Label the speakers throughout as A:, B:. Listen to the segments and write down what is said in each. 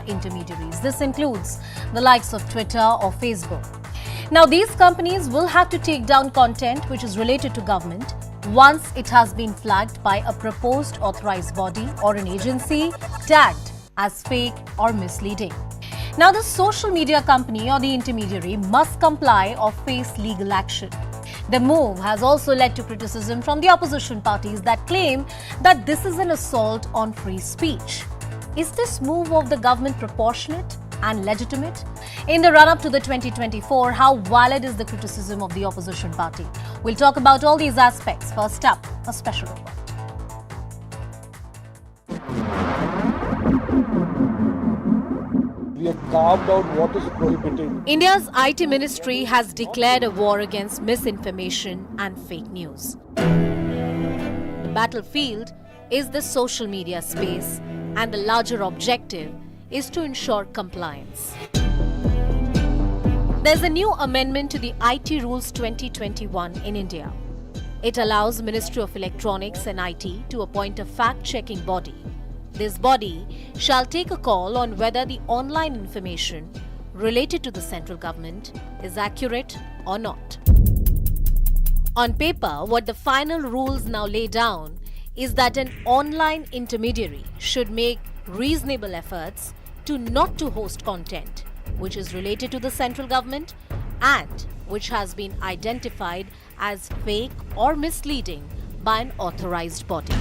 A: intermediaries. This includes the likes of Twitter or Facebook. Now, these companies will have to take down content which is related to government once it has been flagged by a proposed authorized body or an agency tagged as fake or misleading. Now, the social media company or the intermediary must comply or face legal action. The move has also led to criticism from the opposition parties that claim that this is an assault on free speech. Is this move of the government proportionate and legitimate? In the run-up to the 2024, how valid is the criticism of the opposition party? We'll talk about all these aspects. First up, a special report.
B: We have carved out what is prohibited.
A: India's IT ministry has declared a war against misinformation and fake news. The battlefield is the social media space, and the larger objective is to ensure compliance. There's a new amendment to the IT Rules 2021 in India. It allows Ministry of Electronics and IT to appoint a fact-checking body. This body shall take a call on whether the online information related to the central government is accurate or not. On paper, what the final rules now lay down is that an online intermediary should make reasonable efforts to not to host content which is related to the central government and which has been identified as fake or misleading by an authorized body.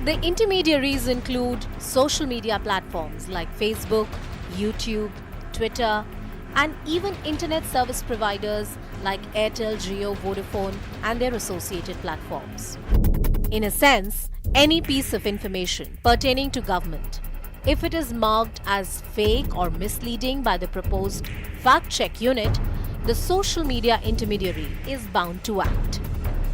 A: The intermediaries include social media platforms like Facebook, YouTube, Twitter, and even internet service providers like Airtel, Jio, Vodafone, and their associated platforms. In a sense, any piece of information pertaining to government, if it is marked as fake or misleading by the proposed fact-check unit, the social media intermediary is bound to act.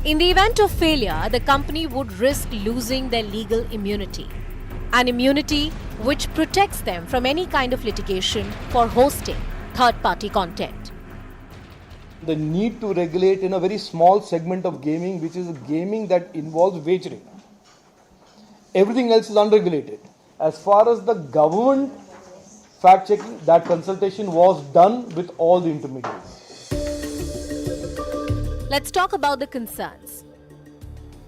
A: In the event of failure, the company would risk losing their legal immunity, an immunity which protects them from any kind of litigation for hosting third-party content.
B: The need to regulate in a very small segment of gaming, which is gaming that involves wagering. Everything else is unregulated. As far as the government fact-checking, that consultation was done with all the intermediaries.
A: Let's talk about the concerns.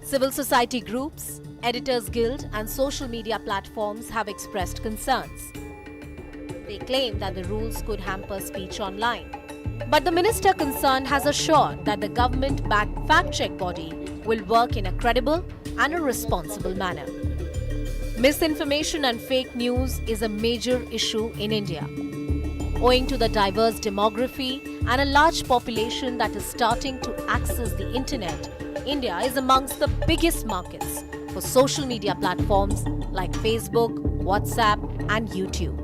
A: Civil society groups, Editors Guild, and social media platforms have expressed concerns. They claim that the rules could hamper speech online. But the minister concerned has assured that the government-backed fact-check body will work in a credible and a responsible manner. Misinformation and fake news is a major issue in India. Owing to the diverse demography and a large population that is starting to access the internet, India is amongst the biggest markets for social media platforms like Facebook, WhatsApp, and YouTube.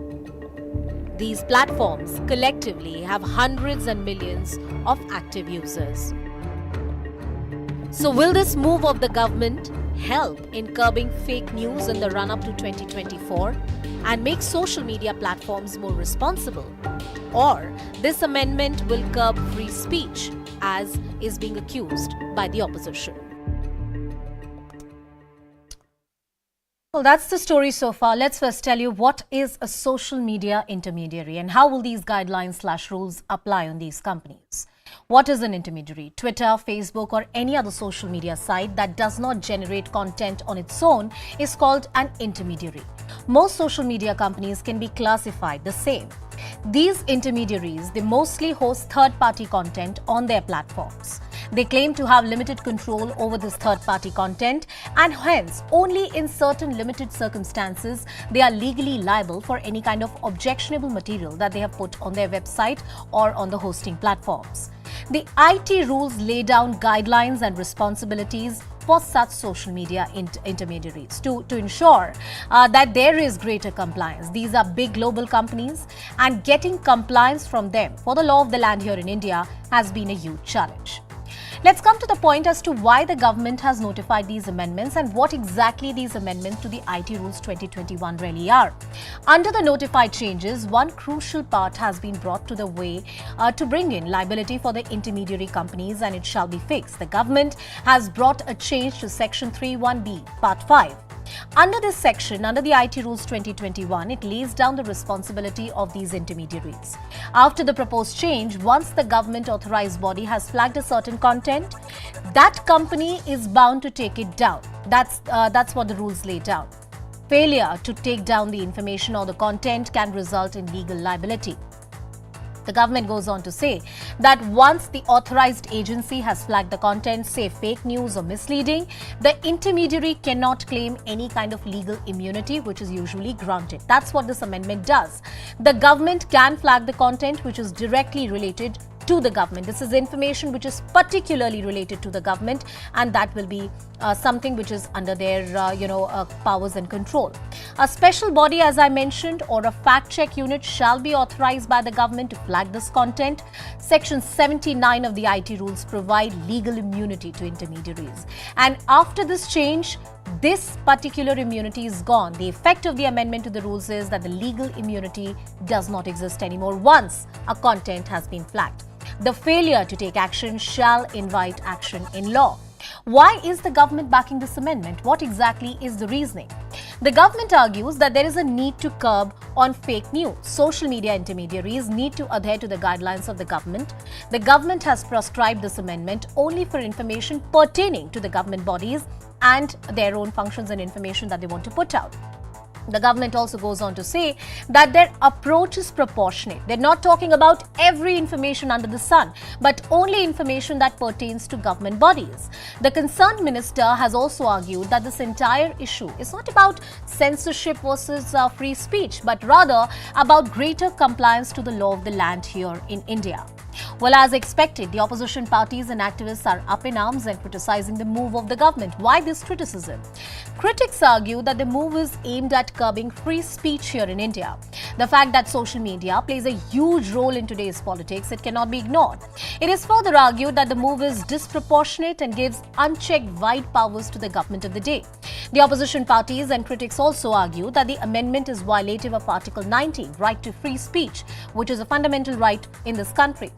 A: These platforms collectively have hundreds and millions of active users. So will this move of the government help in curbing fake news in the run-up to 2024 and make social media platforms more responsible? Or this amendment will curb free speech, as is being accused by the opposition? Well, that's the story so far. Let's first tell you what is a social media intermediary and how will these guidelines/rules apply on these companies. What is an intermediary? Twitter, Facebook, or any other social media site that does not generate content on its own is called an intermediary. Most social media companies can be classified the same. These intermediaries, they mostly host third-party content on their platforms. They claim to have limited control over this third-party content and hence only in certain limited circumstances they are legally liable for any kind of objectionable material that they have put on their website or on the hosting platforms. The IT rules lay down guidelines and responsibilities for such social media intermediaries to ensure that there is greater compliance. These are big global companies and getting compliance from them for the law of the land here in India has been a huge challenge. Let's come to the point as to why the government has notified these amendments and what exactly these amendments to the IT Rules 2021 really are. Under the notified changes, one crucial part has been brought to the way to bring in liability for the intermediary companies, and it shall be fixed. The government has brought a change to Section 31B, Part 5 Under this section, under the IT Rules 2021, it lays down the responsibility of these intermediaries. After the proposed change, once the government authorized body has flagged a certain content, that company is bound to take it down. That's what the rules lay down. Failure to take down the information or the content can result in legal liability. The government goes on to say that once the authorized agency has flagged the content, say fake news or misleading, the intermediary cannot claim any kind of legal immunity, which is usually granted. That's what this amendment does. The government can flag the content which is directly related to the government. This is information which is particularly related to the government, and that will be something which is under their powers and control. A special body, as I mentioned, or a fact check unit shall be authorized by the government to flag this content. Section 79 of the IT rules provide legal immunity to intermediaries, and after this change, this particular immunity is gone. The effect of the amendment to the rules is that the legal immunity does not exist anymore once a content has been flagged. The failure to take action shall invite action in law. Why is the government backing this amendment? What exactly is the reasoning? The government argues that there is a need to curb on fake news. Social media intermediaries need to adhere to the guidelines of the government. The government has prescribed this amendment only for information pertaining to the government bodies and their own functions and information that they want to put out. The government also goes on to say that their approach is proportionate. They're not talking about every information under the sun, but only information that pertains to government bodies. The concerned minister has also argued that this entire issue is not about censorship versus free speech, but rather about greater compliance to the law of the land here in India. Well, as expected, the opposition parties and activists are up in arms and criticizing the move of the government. Why this criticism? Critics argue that the move is aimed at curbing free speech here in India. The fact that social media plays a huge role in today's politics, it cannot be ignored. It is further argued that the move is disproportionate and gives unchecked wide powers to the government of the day. The opposition parties and critics also argue that the amendment is violative of Article 19, right to free speech, which is a fundamental right in this country.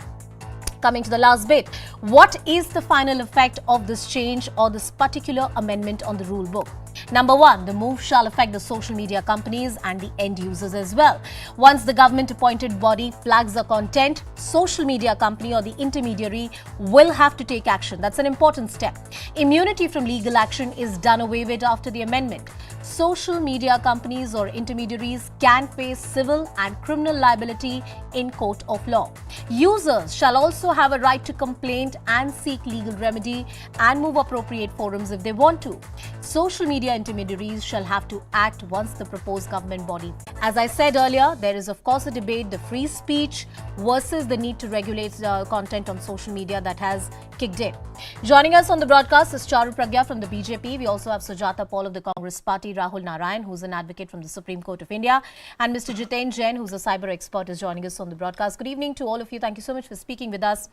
A: Coming to the last bit, what is the final effect of this change or this particular amendment on the rule book? Number one, the move shall affect the social media companies and the end users as well. Once the government-appointed body flags the content, social media company or the intermediary will have to take action. That's an important step. Immunity from legal action is done away with after the amendment. Social media companies or intermediaries can face civil and criminal liability in court of law. Users shall also have a right to complain and seek legal remedy and move appropriate forums if they want to. Social media intermediaries shall have to act once the proposed government body. As I said earlier, there is of course a debate, the free speech versus the need to regulate content on social media that has kicked in. Joining us on the broadcast is Charu Pragya from the BJP. We also have Sujata Paul of the Congress Party, Rahul Narayan, who's an advocate from the Supreme Court of India, and Mr. Jiten Jain, who's a cyber expert, is joining us on the broadcast. Good evening to all of you. Thank you so much for speaking with us.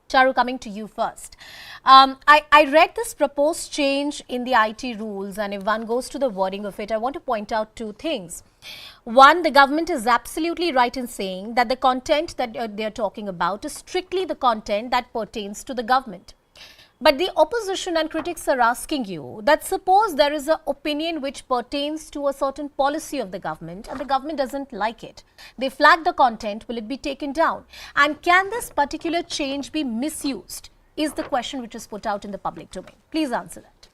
A: Charu, coming to you first. I read this proposed change in the IT rules, and if one goes to the wording of it, I want to point out two things. One, the government is absolutely right in saying that the content that they are talking about is strictly the content that pertains to the government. But the opposition and critics are asking you that suppose there is an opinion which pertains to a certain policy of the government and the government doesn't like it. They flag the content, will it be taken down? And can this particular change be misused? Is the question which is put out in the public domain. Please answer that.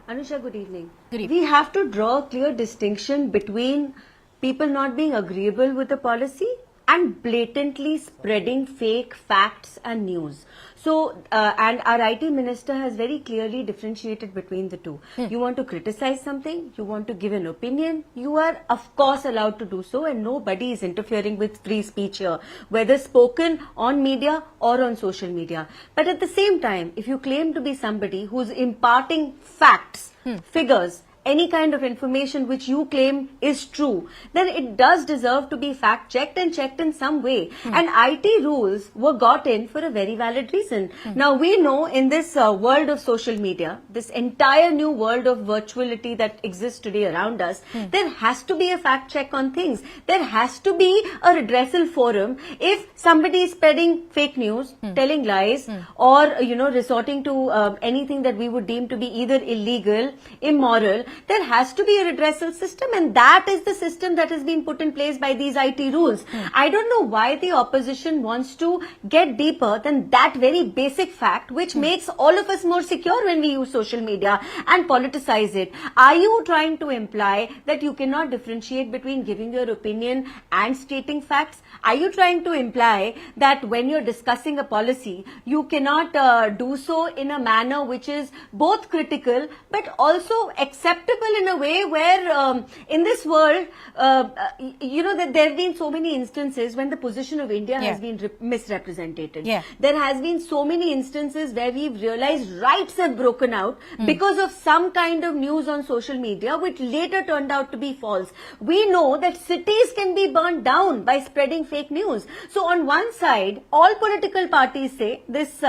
C: Anusha, good evening.
A: Good evening.
C: We have to draw a clear distinction between people not being agreeable with the policy and blatantly spreading fake facts and news. So, and our IT minister has very clearly differentiated between the two. You want to criticize something, you want to give an opinion, you are of course allowed to do so, and nobody is interfering with free speech here, whether spoken on media or on social media. But at the same time, if you claim to be somebody who's imparting facts, figures, any kind of information which you claim is true, then it does deserve to be fact checked and checked in some way. And IT rules were got in for a very valid reason. Now we know in this world of social media, this entire new world of virtuality that exists today around us, there has to be a fact check on things. There has to be a redressal forum if somebody is spreading fake news, telling lies, or resorting to anything that we would deem to be either illegal, immoral. There has to be a redressal system, and that is the system that has been put in place by these IT rules. I don't know why the opposition wants to get deeper than that very basic fact, which makes all of us more secure when we use social media, and politicize it. Are you trying to imply that you cannot differentiate between giving your opinion and stating facts? Are you trying to imply that when you're discussing a policy, you cannot do so in a manner which is both critical but also acceptable in a way where in this world, that there have been so many instances when the position of India has been misrepresented. There has been so many instances where we've realized rights have broken out because of some kind of news on social media which later turned out to be false. We know that cities can be burned down by spreading fake news. So on one side, all political parties say this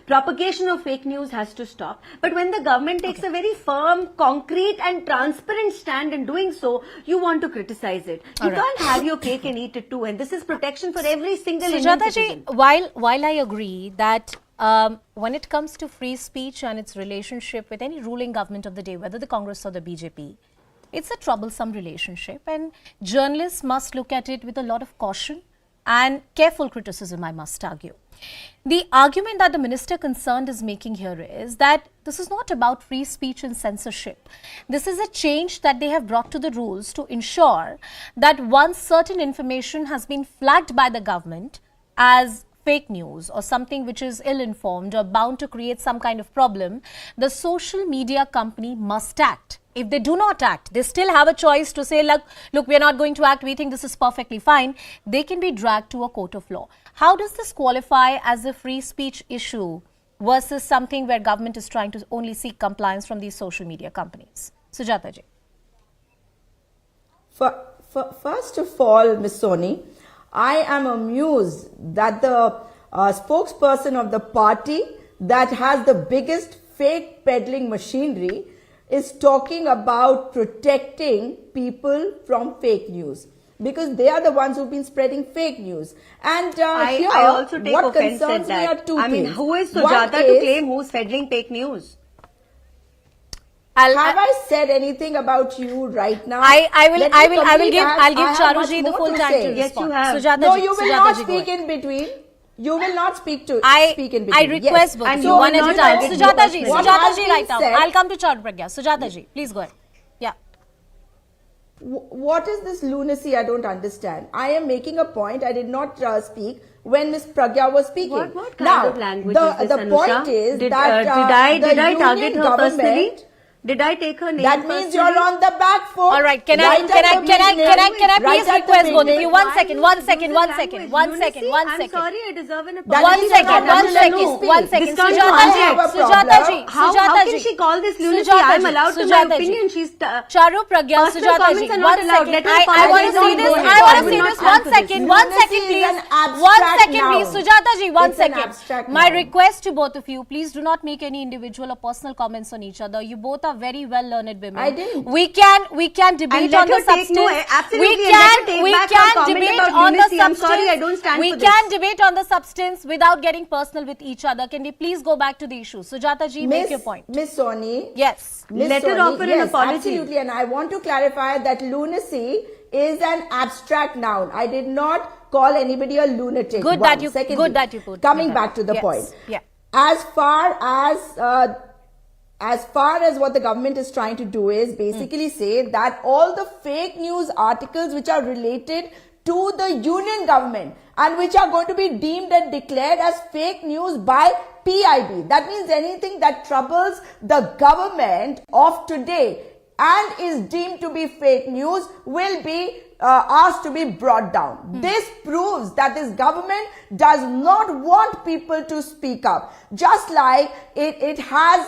C: propagation of fake news has to stop. But when the government takes a very firm, concrete and transparent stand in doing so, you want to criticize it. You can't have your cake and eat it too. And this is protection for every single Indian citizen.
A: While I agree that when it comes to free speech and its relationship with any ruling government of the day, whether the Congress or the BJP, it's a troublesome relationship, and journalists must look at it with a lot of caution and careful criticism, I must argue. The argument that the minister concerned is making here is that this is not about free speech and censorship. This is a change that they have brought to the rules to ensure that once certain information has been flagged by the government as fake news or something which is ill-informed or bound to create some kind of problem, the social media company must act. If they do not act, they still have a choice to say, look, we are not going to act, we think this is perfectly fine. They can be dragged to a court of law. How does this qualify as a free speech issue versus something where government is trying to only seek compliance from these social media companies? Sujata ji.
D: First of all, Ms. Soni, I am amused that the spokesperson of the party that has the biggest fake peddling machinery is talking about protecting people from fake news, because they are the ones who've been spreading fake news. And
C: I also take
D: what
C: offense
D: concerns
C: at
D: me
C: that.
D: are two things.
C: Who is Sujata to claim who's peddling fake news?
D: Have I said anything about you right now?
A: I'll give Charuji the full time to respond.
C: Yes, you have.
A: Sujata
D: No,
A: ji,
D: you will
A: Sujata
D: not
A: ji,
D: speak in between. You will not speak in between.
A: I request both of you one at a time. Sujata ji right now. I'll come to Charu Pragya. Sujata ji, please go ahead. Yeah.
D: What is this lunacy? I don't understand. I am making a point. I did not speak when Ms. Pragya was speaking.
C: What kind of language is this,
D: the
C: Anusha?
D: point is
C: Did
D: I
C: I target her personally? Did I take her name?
D: That means you're on the back foot.
A: All right. Can I please request both of you? One second.
C: I'm sorry, I deserve an apology.
A: One second.
C: How can she call this lunacy? I'm allowed to my opinion. She's
A: Charu Pragya, Sujata ji,
C: one second.
A: I want to see this. I want to see this. One second, please. Sujata ji, one second. My request to both of you, please do not make any individual or personal comments on each other. You both are very well learned women.
D: I didn't.
A: We can debate on the substance. We can debate on the substance.
C: I'm sorry, I don't stand
A: we
C: for this.
A: can debate on the substance without getting personal with each other. Can we please go back to the issue? Sujata ji, make your point.
D: Miss Soni.
A: Yes.
C: Let her offer an apology.
D: Absolutely. And I want to clarify that lunacy is an abstract noun. I did not call anybody a lunatic.
A: Good that you put.
D: Coming back to the point.
A: Yeah.
D: As far as what the government is trying to do is basically say that all the fake news articles which are related to the union government and which are going to be deemed and declared as fake news by PIB. That means anything that troubles the government of today and is deemed to be fake news will be asked to be brought down. This proves that this government does not want people to speak up. Just like it has,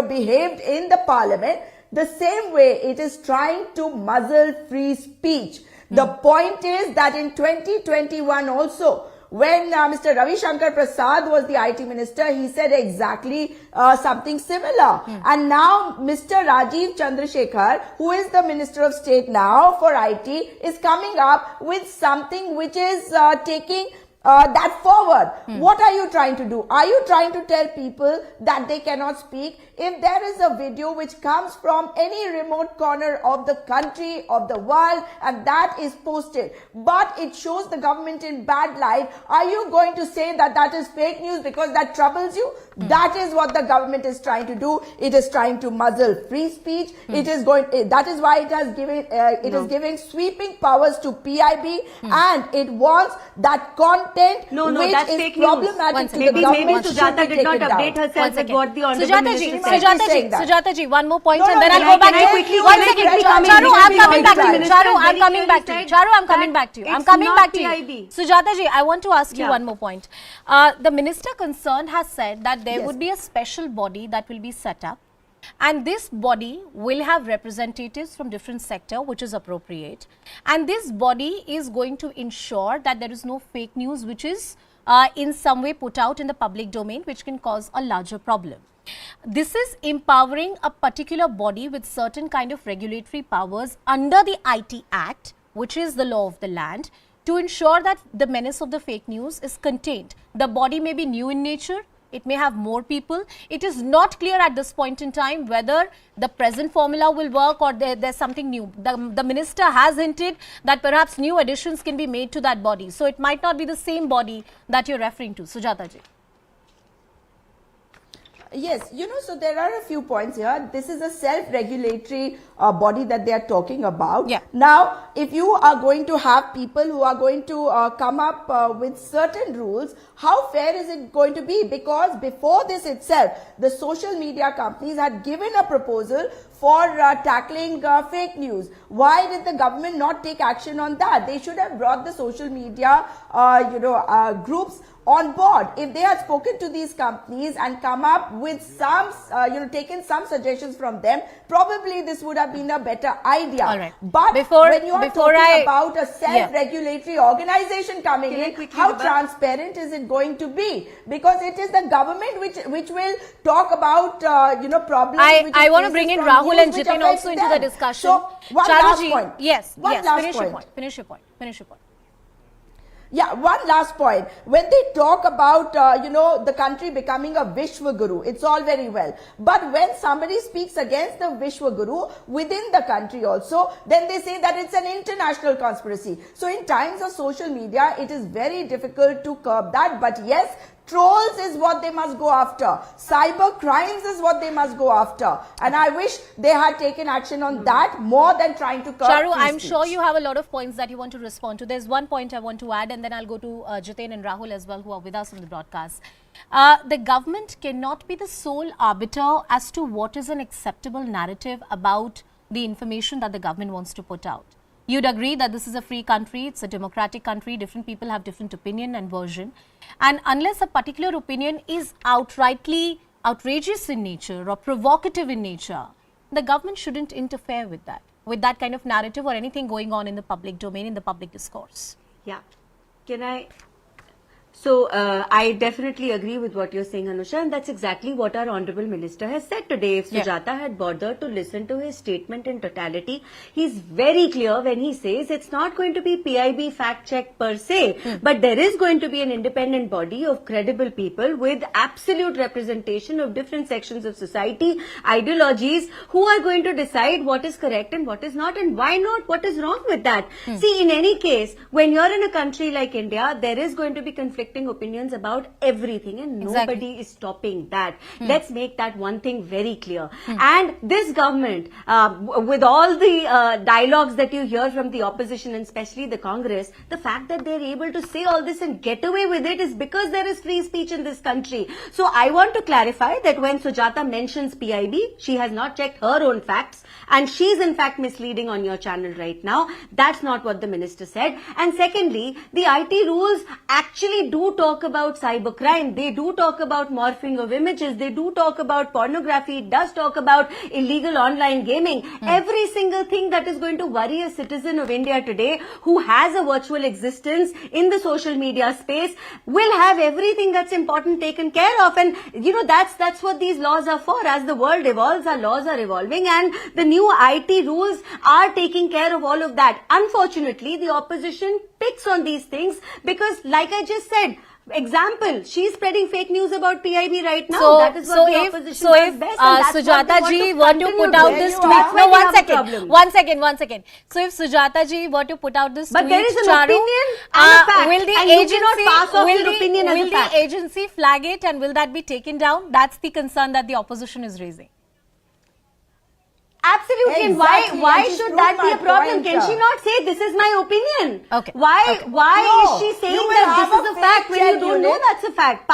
D: behaved in the parliament. the same way it is trying to muzzle free speech. The point is that in 2021 also, when Mr. Ravi Shankar Prasad was the IT minister, he said exactly something similar. And now Mr. Rajiv Chandrasekhar, who is the Minister of State now for IT, is coming up with something which is taking that forward. What are you trying to do? Are you trying to tell people that they cannot speak? If there is a video which comes from any remote corner of the country, of the world, and that is posted, but it shows the government in bad light, are you going to say that that is fake news because that troubles you? That is what the government is trying to do. It is trying to muzzle free speech. It is going. That is why it has given. Is giving sweeping powers to PIB, and it wants that content which
C: that's
D: is
C: fake news.
D: problematic to the government.
C: Maybe Sujata did not update herself with what the honorable minister said.
A: Sujata ji, one more point,
D: No,
A: and then
D: no,
A: I'll go back to
C: quickly-
A: you. One
C: can I
A: second,
C: quickly come in?
A: Charu, I'm
C: Because
A: coming back to you.
C: Minister
A: Charu, I'm
C: very
A: coming back to you.
C: clearly
A: Charu, I'm
C: said
A: coming back to you. I'm
C: it's
A: coming
C: not
A: back to you.
C: PIB.
A: Sujata ji, I want to ask you
C: Yeah.
A: one more point. The minister concerned has said that there would be a special body that will be set up, and this body will have representatives from different sector, which is appropriate, and this body is going to ensure that there is no fake news which is in some way put out in the public domain, which can cause a larger problem. This is empowering a particular body with certain kind of regulatory powers under the IT Act, which is the law of the land, to ensure that the menace of the fake news is contained. The body may be new in nature. It may have more people. It is not clear at this point in time whether the present formula will work or there's something new. The minister has hinted that perhaps new additions can be made to that body. So it might not be the same body that you're referring to. Sujata ji.
D: Yes, so there are a few points here. This is a self-regulatory body that they are talking about.
A: Yeah.
D: Now, if you are going to have people who are going to come up with certain rules, how fair is it going to be? Because before this itself, the social media companies had given a proposal for tackling fake news. Why did the government not take action on that? They should have brought the social media, groups on board. If they had spoken to these companies and come up with some, taken some suggestions from them, probably this would have been a better idea.
A: All right.
D: But when you are talking about a self-regulatory organization coming in, how transparent is it going to be? Because it is the government which will talk about, problems.
A: I want to bring in Rahul and Jitin also into the discussion.
D: So, one last point.
A: Yes,
D: Finish
A: your point.
D: Yeah, one last point. When they talk about, the country becoming a Vishwa Guru, it's all very well. But when somebody speaks against the Vishwa Guru within the country also, then they say that it's an international conspiracy. So in times of social media, it is very difficult to curb that. But yes, trolls is what they must go after. Cyber crimes is what they must go after. And I wish they had taken action on that more than trying to curb
A: Charu,
D: free
A: I'm
D: speech.
A: sure you have a lot of points that you want to respond to. There's one point I want to add, and then I'll go to Jitin and Rahul as well, who are with us on the broadcast. The government cannot be the sole arbiter as to what is an acceptable narrative about the information that the government wants to put out. You'd agree that this is a free country, it's a democratic country, different people have different opinion and version. And unless a particular opinion is outrightly outrageous in nature or provocative in nature, the government shouldn't interfere with that kind of narrative or anything going on in the public domain, in the public discourse.
C: Yeah. Can I? So, I definitely agree with what you're saying, Anusha, and that's exactly what our Honorable Minister has said today. If Sujata had bothered to listen to his statement in totality, he's very clear when he says it's not going to be PIB fact check per se, but there is going to be an independent body of credible people with absolute representation of different sections of society, ideologies, who are going to decide what is correct and what is not, and why not, what is wrong with that. See, in any case, when you're in a country like India, there is going to be conflicting opinions about everything, and nobody is stopping that. Let's make that one thing very clear. And this government, with all the dialogues that you hear from the opposition and especially the Congress, the fact that they're able to say all this and get away with it is because there is free speech in this country. So I want to clarify that when Sujata mentions PIB, she has not checked her own facts, and she's in fact misleading on your channel right now. That's not what the minister said. And secondly, the IT rules actually they do talk about cybercrime, they do talk about morphing of images, they do talk about pornography, it does talk about illegal online gaming. Every single thing that is going to worry a citizen of India today who has a virtual existence in the social media space will have everything that's important taken care of. And that's what these laws are for. As the world evolves, our laws are evolving, and the new IT rules are taking care of all of that. Unfortunately, the opposition picks on these things because, like I just said, example, she's spreading fake news about PIB right now. That is what the opposition does best, and that's
A: Sujata
C: what
A: ji
C: they
A: were
C: want
A: to
C: to
A: put
C: continue
A: out
C: doing.
A: this
C: That's
A: tweet,
C: why
A: no,
C: we
A: one
C: have a
A: second,
C: problem.
A: one second. So if Sujata ji were to put out this
C: But
A: tweet,
C: there is an
A: Charu,
C: opinion and a fact,
A: will the
C: and you
A: agency,
C: cannot pass off your opinion as a
A: will the
C: fact.
A: agency flag it, and will that be taken down? That's the concern that the opposition is raising.
C: Absolutely.
D: Exactly,
C: And why
D: and she's
C: should
D: proved
C: that be
D: my
C: a problem?
D: point,
C: Can she not say this is my opinion?
A: Okay.
C: Why
D: No,
C: is she saying
D: you will
C: that
D: have
C: this
D: a
C: is a fact when
D: fact
C: you don't
D: check
C: know
D: unit.
C: that's a fact?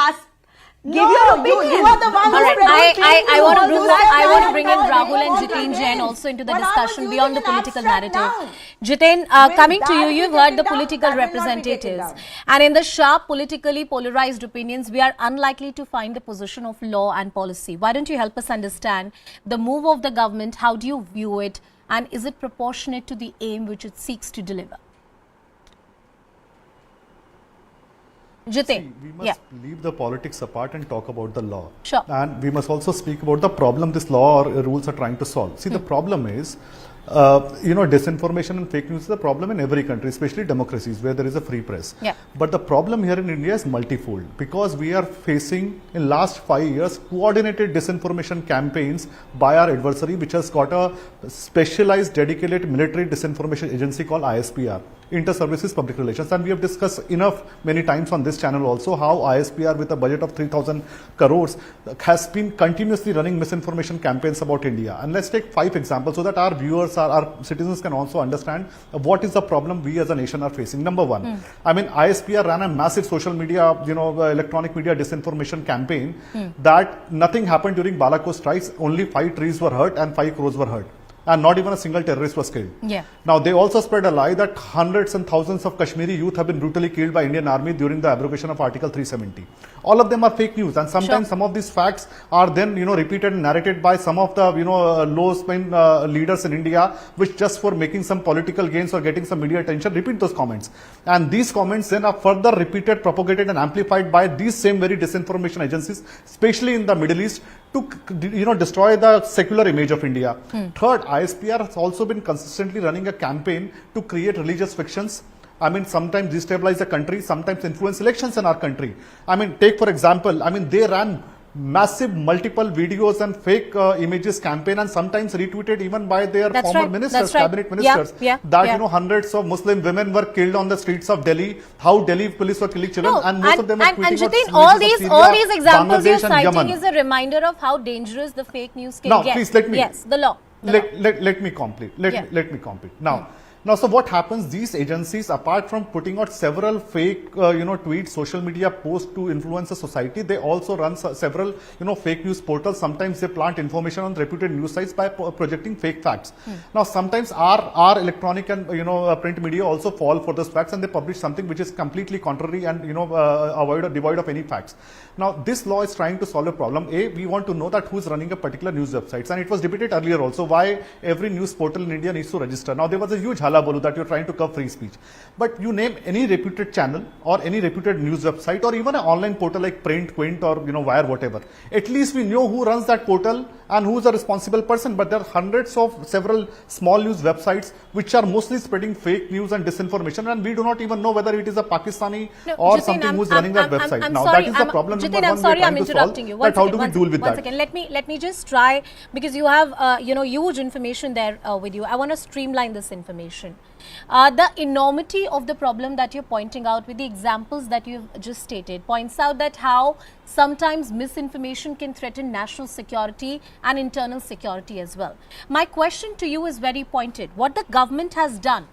C: Give
D: No,
C: your opinion.
D: you are the one
A: All
D: who's
A: right,
D: spreading fake
A: I
D: news.
A: want to
D: All
A: bring
D: those
A: that. I
D: guys
A: want to
D: are
A: bring in
D: not
A: Rahul
D: doing
A: and
D: what
A: Jitin
D: they
A: Jain
D: did.
A: also into the
D: But I was
A: discussion
D: using
A: beyond the
D: an
A: political
D: abstract
A: narrative.
D: noun.
A: Jitin,
D: Will
A: coming to
D: that
A: you,
D: be
A: you've heard
D: taken
A: the
D: down?
A: political
D: That will not be taken
A: representatives,
D: down.
A: and in the sharp, politically polarized opinions, we are unlikely to find the position of law and policy. Why don't you help us understand the move of the government? How do you view it, and is it proportionate to the aim which it seeks to deliver? Jitin,
E: See, we must leave the politics apart and talk about the law.
A: Sure.
E: And we must also speak about the problem this law or rules are trying to solve. See, the problem is, disinformation and fake news is a problem in every country, especially democracies where there is a free press.
A: Yeah.
E: But the problem here in India is multifold because we are facing in last 5 years coordinated disinformation campaigns by our adversary, which has got a specialized dedicated military disinformation agency called ISPR, Inter-Services Public Relations. And we have discussed enough many times on this channel also how ISPR with a budget of 3,000 crores has been continuously running misinformation campaigns about India. And let's take 5 examples so that our viewers, our citizens can also understand what is the problem we as a nation are facing. Number one, I mean, ISPR ran a massive social media, electronic media disinformation campaign that nothing happened during Balakot strikes. Only 5 trees were hurt and 5 crores were hurt. And not even a single terrorist was killed.
A: Yeah.
E: Now, they also spread a lie that hundreds and thousands of Kashmiri youth have been brutally killed by Indian Army during the abrogation of Article 370. All of them are fake news, and sometimes some of these facts are then, repeated and narrated by some of the, low-spin leaders in India, which just for making some political gains or getting some media attention, repeat those comments. And these comments then are further repeated, propagated, and amplified by these same very disinformation agencies, especially in the Middle East, to destroy the secular image of India. Third, ISPR has also been consistently running a campaign to create religious fictions. I mean, sometimes destabilize the country, sometimes influence elections in our country. I mean, take for example, they ran massive multiple videos and fake images campaign, and sometimes retweeted even by their former ministers, cabinet ministers, that hundreds of Muslim women were killed on the streets of Delhi, how Delhi police were killing children, and most of them are tweeting
A: Jitin,
E: out
A: all these examples you're citing is a reminder of how dangerous the fake news can get.
E: Now, please let me.
A: Yes, the law.
E: Let me complete. Let me complete. Now, so what happens? These agencies, apart from putting out several fake, tweets, social media posts to influence the society, they also run several, fake news portals. Sometimes they plant information on reputed news sites by projecting fake facts. Now, sometimes our electronic and print media also fall for those facts, and they publish something which is completely contrary and devoid of any facts. Now, this law is trying to solve a problem. We want to know that who is running a particular news websites, and it was debated earlier also why every news portal in India needs to register. Now, there was a huge hullabaloo that you're trying to curb free speech, but you name any reputed channel or any reputed news website or even an online portal like Print, Quint, or Wire, whatever. At least we know who runs that portal and who is the responsible person. But there are hundreds of several small news websites which are mostly spreading fake news and disinformation, and we do not even know whether it is a Pakistani or
A: Jitin,
E: something who's running that website.
A: I'm
E: now
A: sorry,
E: that is the problem.
A: Jitin,
E: number
A: I'm
E: one
A: sorry,
E: we're
A: I'm
E: trying to
A: interrupting
E: solve,
A: you.
E: how do we deal with that?
A: One second, let me just try, because you have huge information there with you. I want to streamline this information. The enormity of the problem that you're pointing out with the examples that you've just stated points out that how sometimes misinformation can threaten national security and internal security as well. My question to you is very pointed. What the government has done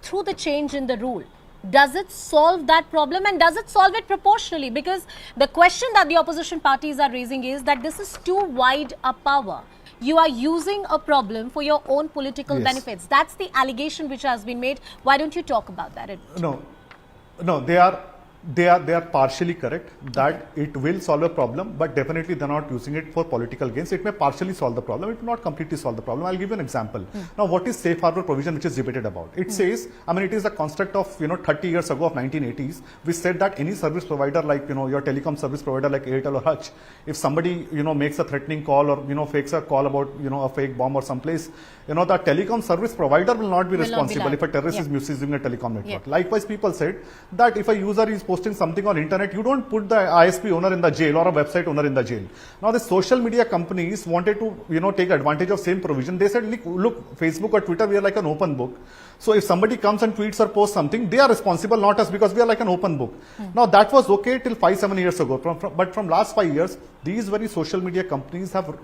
A: through the change in the rule, does it solve that problem, and does it solve it proportionally? Because the question that the opposition parties are raising is that this is too wide a power. You are using a problem for your own political benefits. That's the allegation which has been made. Why don't you talk about that?
E: No, they are They are partially correct that it will solve a problem, but definitely they're not using it for political gains. It may partially solve the problem, it will not completely solve the problem. I'll give you an example. Now, what is safe harbor provision, which is debated about? It says, I mean, it is a construct of 30 years ago of 1980s, which said that any service provider like your telecom service provider like Airtel or Hutch, if somebody makes a threatening call or fakes a call about a fake bomb or someplace, the telecom service provider will not be responsible if a terrorist is misusing a telecom network. Likewise, people said that if a user is posting something on internet, you don't put the ISP owner in the jail or a website owner in the jail. Now, the social media companies wanted to take advantage of same provision. They said, look, Facebook or Twitter, we are like an open book. So if somebody comes and tweets or posts something, they are responsible, not us, because we are like an open book. Now, that was okay till 5-7 years ago. But from last 5 years, these very social media companies have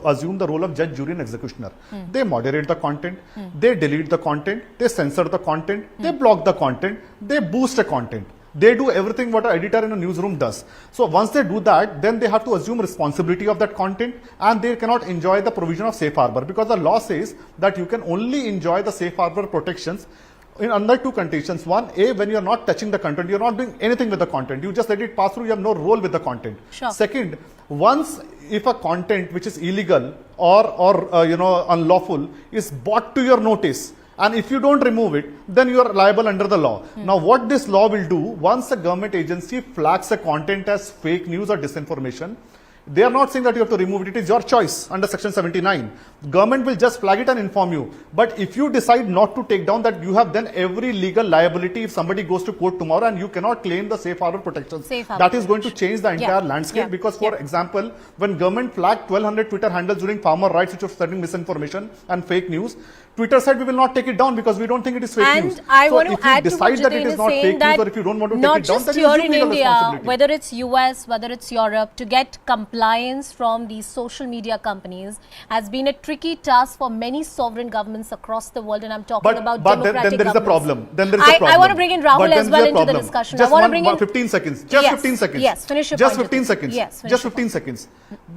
E: assumed the role of judge, jury and executioner. They moderate the content, they delete the content, they censor the content, they block the content, they boost the content. They do everything what an editor in a newsroom does. So once they do that, then they have to assume responsibility of that content, and they cannot enjoy the provision of safe harbor, because the law says that you can only enjoy the safe harbor protections under two conditions. One, when you are not touching the content, you are not doing anything with the content. You just let it pass through, you have no role with the content.
A: Sure.
E: Second, if a content which is illegal or unlawful is brought to your notice, and if you don't remove it, then you are liable under the law. Now, what this law will do, once a government agency flags a content as fake news or disinformation, they are not saying that you have to remove it. It is your choice under section 79. Government will just flag it and inform you. But if you decide not to take down that, you have then every legal liability if somebody goes to court tomorrow, and you cannot claim the safe harbor protections. That is going to change the entire landscape, because for example, when government flagged 1200 Twitter handles during farmer rights which were spreading misinformation and fake news, Twitter said we will not take it down because we don't think it is fake news.
A: And I
E: so
A: want to
E: if
A: add
E: you
A: to what
E: decide that it is not fake news, or if you don't want to take it down, then you
A: not just
E: assume
A: here in
E: legal
A: India,
E: responsibility.
A: whether it's US, whether it's Europe, to get compliance from these social media companies has been a tricky task for many sovereign governments across the world, and I'm talking about democratic
E: then there is a
A: governments.
E: problem.
A: I want to bring in Rahul as well into the discussion.
E: Just
A: I want to bring in
E: 15 seconds. Just 15 seconds.
A: Yes, finish your
E: Just
A: point.
E: 15 seconds.
A: Yes,
E: just 15 seconds.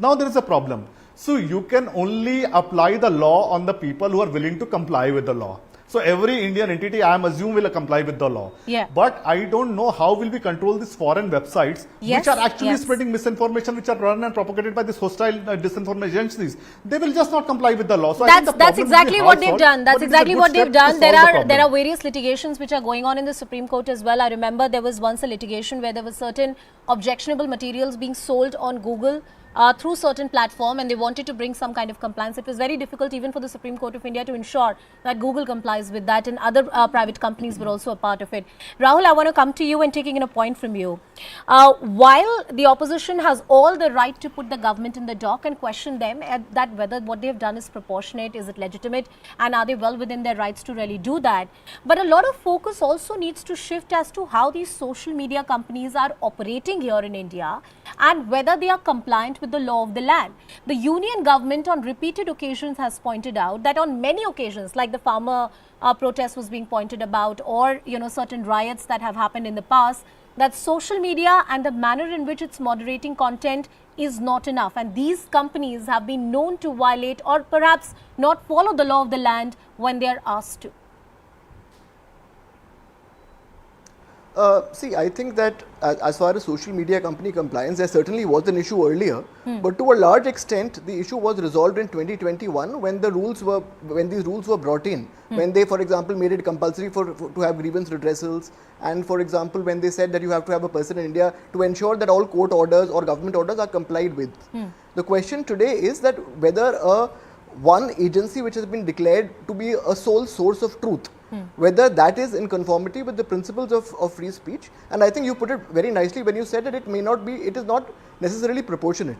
E: Now there is a problem. So you can only apply the law on the people who are willing to comply with the law. So every Indian entity, I am assume, will comply with the law.
A: Yeah.
E: But I don't know how will we control these foreign websites which are actually spreading misinformation, which are run and propagated by these hostile disinformation agencies. They will just not comply with the law. So
A: that's exactly what they've done. That's exactly what they've done. There are various litigations which are going on in the Supreme Court as well. I remember there was once a litigation where there were certain objectionable materials being sold on Google through certain platform, and they wanted to bring some kind of compliance. It was very difficult even for the Supreme Court of India to ensure that Google complies with that, and other private companies were also a part of it. Rahul, I want to come to you and taking in a point from you. While the opposition has all the right to put the government in the dock and question them that whether what they have done is proportionate, is it legitimate, and are they well within their rights to really do that, but a lot of focus also needs to shift as to how these social media companies are operating here in India and whether they are compliant with the law of the land. The union government on repeated occasions has pointed out that on many occasions, like the farmer protest was being pointed about, or certain riots that have happened in the past, that social media and the manner in which it's moderating content is not enough, and these companies have been known to violate or perhaps not follow the law of the land when they are asked to.
F: See, I think that as far as social media company compliance, there certainly was an issue earlier, but to a large extent, the issue was resolved in 2021 when these rules were brought in, when they, for example, made it compulsory to have grievance redressals, and for example, when they said that you have to have a person in India to ensure that all court orders or government orders are complied with. The question today is that whether one agency which has been declared to be a sole source of truth, whether that is in conformity with the principles of free speech. And I think you put it very nicely when you said that it is not necessarily proportionate.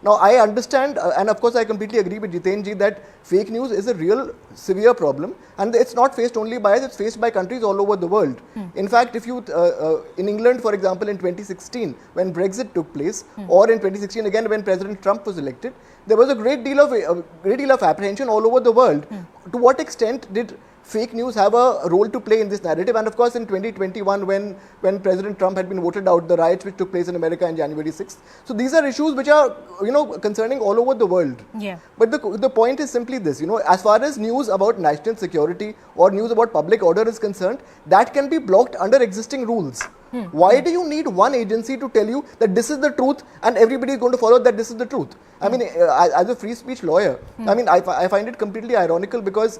F: Now, I understand, and of course I completely agree with Jiten ji that fake news is a real severe problem, and it's not faced only by us, it's faced by countries all over the world. In fact, if you, in England, for example, in 2016, when Brexit took place, or in 2016 again when President Trump was elected, there was a great deal of apprehension all over the world. To what extent did fake news have a role to play in this narrative. And of course, in 2021, when President Trump had been voted out, the riots which took place in America on January 6th. So these are issues which are, concerning all over the world.
A: Yeah.
F: But the point is simply this, as far as news about national security or news about public order is concerned, that can be blocked under existing rules. Why do you need one agency to tell you that this is the truth and everybody is going to follow that this is the truth? I mean, as a free speech lawyer, I mean, I find it completely ironical because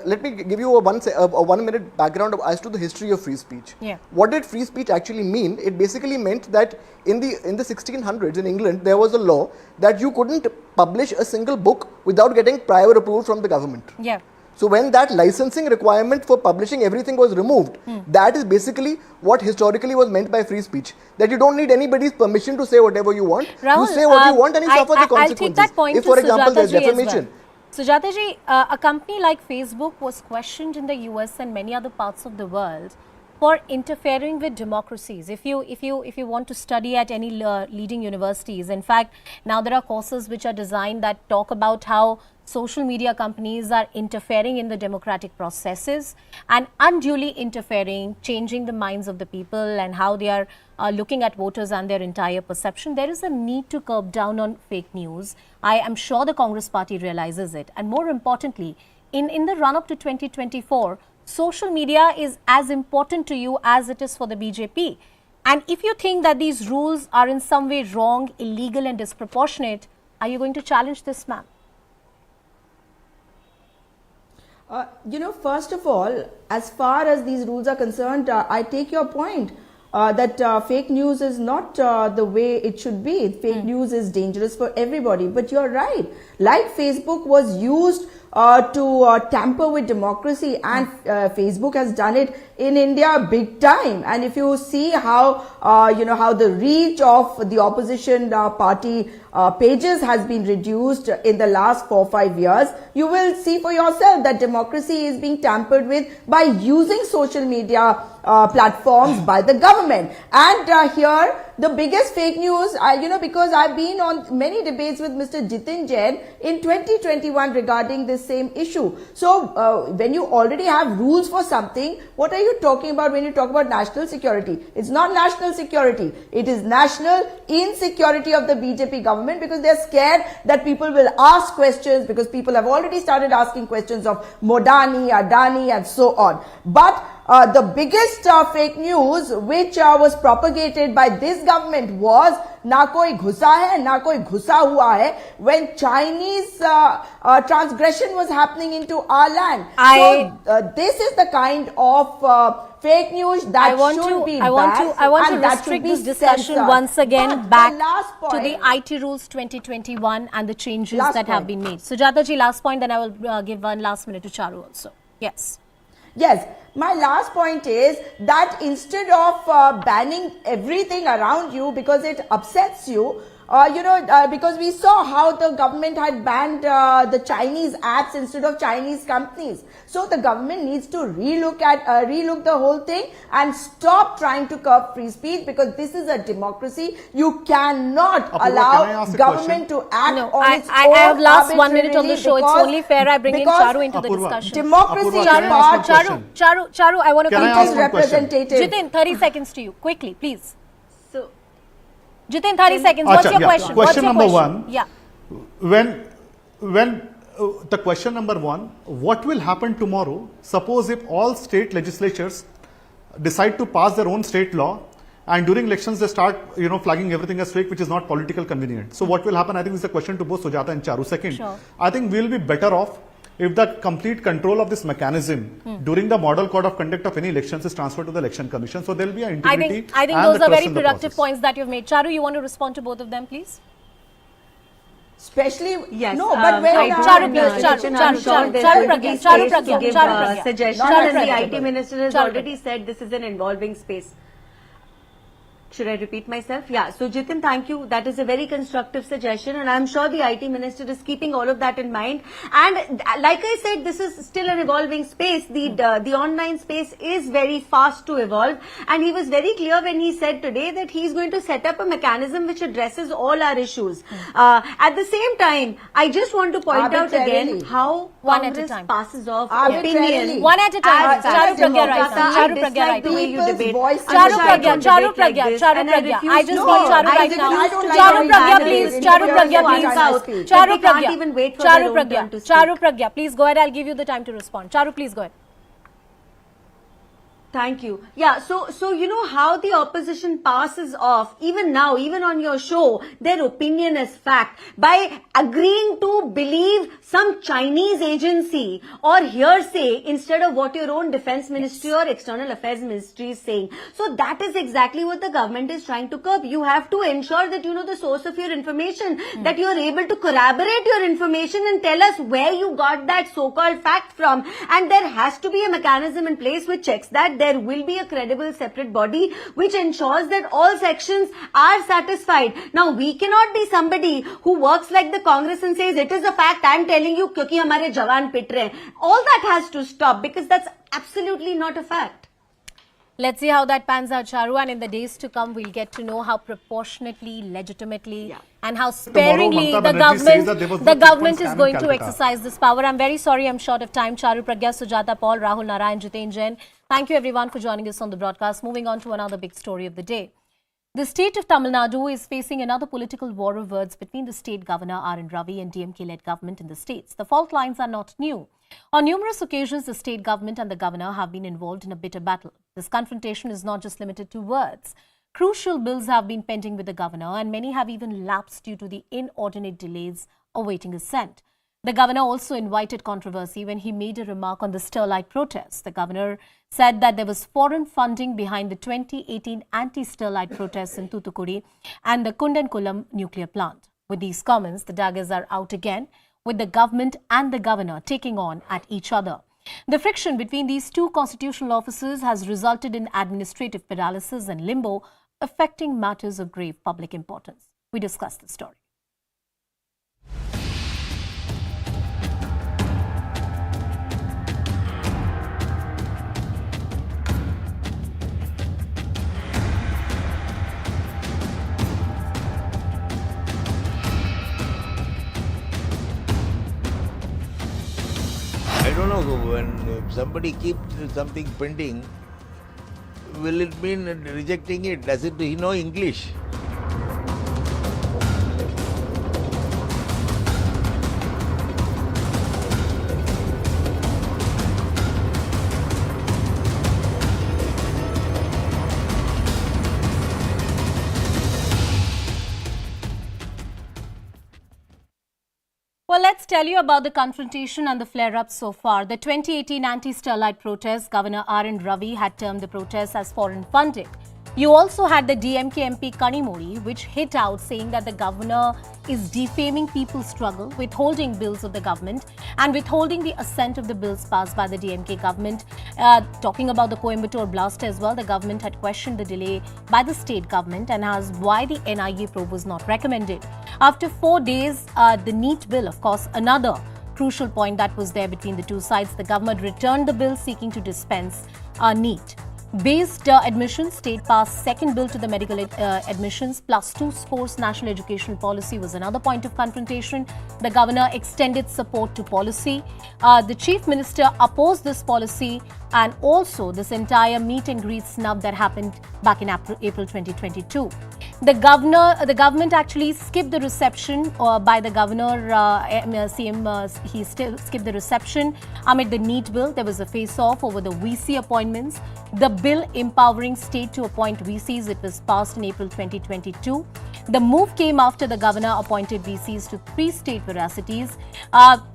F: let me give you a 1 minute background as to the history of free speech.
A: Yeah.
F: What did free speech actually mean? It basically meant that in the 1600s in England, there was a law that you couldn't publish a single book without getting prior approval from the government.
A: Yeah.
F: So when that licensing requirement for publishing everything was removed, that is basically what historically was meant by free speech. That you don't need anybody's permission to say whatever you want.
A: Rahul,
F: you say what you want and you suffer the consequences.
A: I'll take that point
F: if, for example, there's defamation.
A: Sujata ji, a company like Facebook was questioned in the US and many other parts of the world for interfering with democracies. If you want to study at any leading universities, in fact, now there are courses which are designed that talk about how social media companies are interfering in the democratic processes and unduly interfering, changing the minds of the people and how they are looking at voters and their entire perception. There is a need to curb down on fake news. I am sure the Congress party realizes it. And more importantly, in the run-up to 2024, social media is as important to you as it is for the BJP. And if you think that these rules are in some way wrong, illegal and disproportionate, are you going to challenge this, ma'am?
D: First of all, as far as these rules are concerned, I take your point that fake news is not the way it should be. Fake news is dangerous for everybody. But you're right. Like Facebook was used to tamper with democracy, and Facebook has done it in India big time. And if you see how how the reach of the opposition party pages has been reduced in the last 4 or 5 years, you will see for yourself that democracy is being tampered with by using social media platforms by the government. And here the biggest fake news, because I've been on many debates with Mr. Jitin Jain in 2021 regarding this same issue. So when you already have rules for something, what are you talking about when you talk about national security? It's not national security. It is national insecurity of the BJP government, because they're scared that people will ask questions, because people have already started asking questions of Modani, Adani and so on. But the biggest fake news which was propagated by this government was na koi ghusa hai, na koi ghusa hua hai, when Chinese transgression was happening into our land. So this is the kind of fake news that should be banned.
A: I want to restrict this discussion once again back to the IT rules 2021 and the changes that have been made. Sujata ji, last point, then I will give one last minute to Charu also. Yes.
D: Yes, my last point is that instead of banning everything around you because it upsets you, because we saw how the government had banned the Chinese apps instead of Chinese companies. So the government needs to relook the whole thing and stop trying to curb free speech, because this is a democracy. You cannot allow government to act on its own.
A: I have last 1 minute on the show. It's only fair I bring in Charu into the discussion.
D: Democracy
A: Charu, I want to
D: come to representative.
A: Jitin, 30 seconds to you. Quickly, please. Jitin, 30 seconds. What's your question?
E: Question number one.
A: Yeah.
E: When the question number one, what will happen tomorrow? Suppose if all state legislatures decide to pass their own state law, and during elections they start, flagging everything as fake, which is not politically convenient. So what will happen? I think this is a question to both Sujata and Charu. Second, I think we'll be better off if the complete control of this mechanism during the model code of conduct of any elections is transferred to the election commission. So there will be an integrity.
A: I think those are very productive points that you've made. Charu, you want to respond to both of them, please?
C: Especially, yes.
D: No, but when
A: Charu, please. Charu,
C: give suggestions, and the IT minister has already said this is an evolving space. Should I repeat myself? Yeah. So Jitin, thank you. That is a very constructive suggestion, and I'm sure the IT minister is keeping all of that in mind. And like I said, this is still an evolving space. The online space is very fast to evolve, and he was very clear when he said today that he's going to set up a mechanism which addresses all our issues. At the same time, I just want to point out again
D: Arbitrarily.
C: how
A: One at a
C: Congress
A: time.
C: passes off
D: Arbitrarily.
C: opinion.
A: One at a time.
C: As
A: Charu
C: fact.
A: Pragya right now.
C: I
A: Charu Pragya
C: dislike
A: right
C: the
A: now.
C: way you
D: People's
C: debate.
D: voices
C: I'm
A: Charu
C: sorry, I
A: Pragya,
C: don't
A: Charu
C: debate like
A: Pragya,
C: this,
A: Charu
C: and I
A: Pragya.
C: refuse
A: I just
C: to-
A: need Charu
C: I
A: right
C: refuse
A: now.
C: to
D: don't like
A: Charu
D: how
A: Pragya,
D: you
A: please.
D: interfere
A: Charu
D: with
A: Pragya,
D: your
A: please.
D: time to speak.
A: Charu
C: They can't
A: Pragya.
C: even wait for
A: Charu
C: their own
A: Pragya.
C: turn to speak.
A: Charu Pragya, please go ahead. I'll give you the time to respond. Charu, please go ahead.
C: Thank you. Yeah, so you know how the opposition passes off, even now, even on your show, their opinion is fact by agreeing to believe some Chinese agency or hearsay instead of what your own defense ministry or external affairs ministry is saying. So that is exactly what the government is trying to curb. You have to ensure that you know the source of your information, that you are able to corroborate your information and tell us where you got that so-called fact from. And there has to be a mechanism in place which checks that. There will be a credible separate body which ensures that all sections are satisfied. Now, we cannot be somebody who works like the Congress and says, it is a fact, I am telling you, kyunki hamare jawan pit rahe hain. All that has to stop because that's absolutely not a fact.
A: Let's see how that pans out, Charu, and in the days to come, we'll get to know how proportionately, legitimately, and how sparingly
E: Mamata
A: the
E: Banerjee says that there was no
A: government
E: checkpoint
A: is
E: scam
A: going
E: in
A: to
E: Calcutta.
A: exercise this power. I'm very sorry, I'm short of time. Charu Pragya, Sujata Paul, Rahul Narayan, Jiten Jain. Thank you everyone for joining us on the broadcast. Moving on to another big story of the day. The state of Tamil Nadu is facing another political war of words between the state governor R.N. Ravi and DMK-led government in the states. The fault lines are not new. On numerous occasions, the state government and the governor have been involved in a bitter battle. This confrontation is not just limited to words. Crucial bills have been pending with the governor, and many have even lapsed due to the inordinate delays awaiting assent. The governor also invited controversy when he made a remark on the Sterlite protests. The governor said that there was foreign funding behind the 2018 anti-Sterlite protests in Thoothukudi and the Kundankulam nuclear plant. With these comments, the daggers are out again, with the government and the governor taking on at each other. The friction between these two constitutional officers has resulted in administrative paralysis and limbo, affecting matters of grave public importance. We discuss the story.
G: I don't know, when somebody keeps something pending, will it mean rejecting it? Does it he know English?
A: Well, let's tell you about the confrontation and the flare-ups so far. The 2018 anti-Sterlite protests, Governor R.N. Ravi had termed the protests as foreign funded. You also had the DMK MP Kanimori, which hit out saying that the governor is defaming people's struggle, withholding bills of the government and withholding the assent of the bills passed by the DMK government. Talking about the Coimbatore blast as well, the government had questioned the delay by the state government and asked why the NIA probe was not recommended. After 4 days, the NEET bill, of course, another crucial point that was there between the two sides. The government returned the bill seeking to dispense NEET. Based admissions, state passed second bill to the medical admissions, plus 2 scores national education policy was another point of confrontation. The governor extended support to policy. The chief minister opposed this policy, and also this entire meet and greet snub that happened back in April 2022. The government actually skipped the reception by the governor, CM, he still skipped the reception amid the NEET bill. There was a face-off over the VC appointments. The bill empowering state to appoint VCs, it was passed in April 2022. The move came after the governor appointed VCs to 3 state veracities.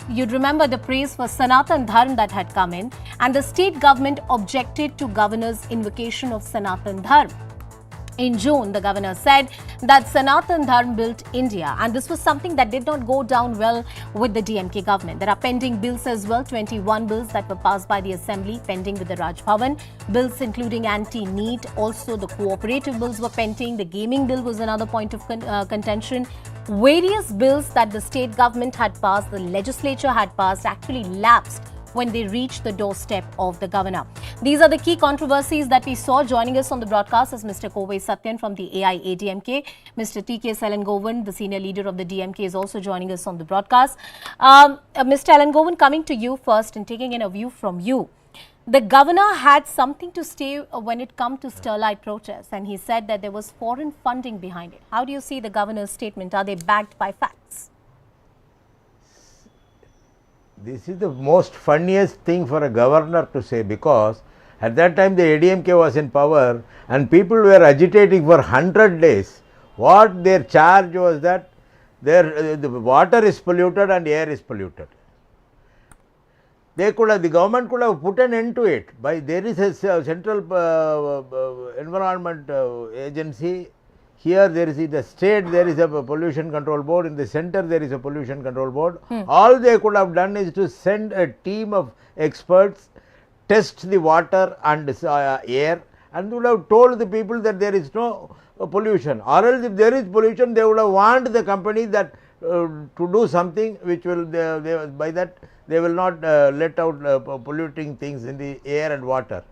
A: You'd remember the praise for Sanatan Dharm that had come in, and the state government objected to governor's invocation of Sanatan Dharm. In June, the governor said that Sanatan Dharm built India, and this was something that did not go down well with the DMK government. There are pending bills as well, 21 bills that were passed by the assembly pending with the Raj Bhavan. Bills including anti-NEET, also the cooperative bills were pending. The gaming bill was another point of contention. Various bills that the state government had passed, the legislature had passed, actually lapsed when they reached the doorstep of the governor. These are the key controversies that we saw. Joining us on the broadcast is Mr. Kovai Satyan from the AIADMK. Mr. T.K. Selangovan, the senior leader of the DMK, is also joining us on the broadcast. Mr. Selangovan, coming to you first and taking in a view from you. The governor had something to say when it comes to Sterlite protests, and he said that there was foreign funding behind it. How do you see the governor's statement? Are they backed by facts?
G: This is the most funniest thing for a governor to say, because at that time the ADMK was in power and people were agitating for 100 days. What their charge was that the water is polluted and air is polluted. They could have, the government could have put an end to it by, there is a central environment agency. Here there is, in the state there is a pollution control board, in the center there is a pollution control board. All they could have done is to send a team of experts, test the water and air, and would have told the people that there is no pollution. Or else if there is pollution, they would have warned the company that to do something which will, by that they will not let out polluting things in the air and water.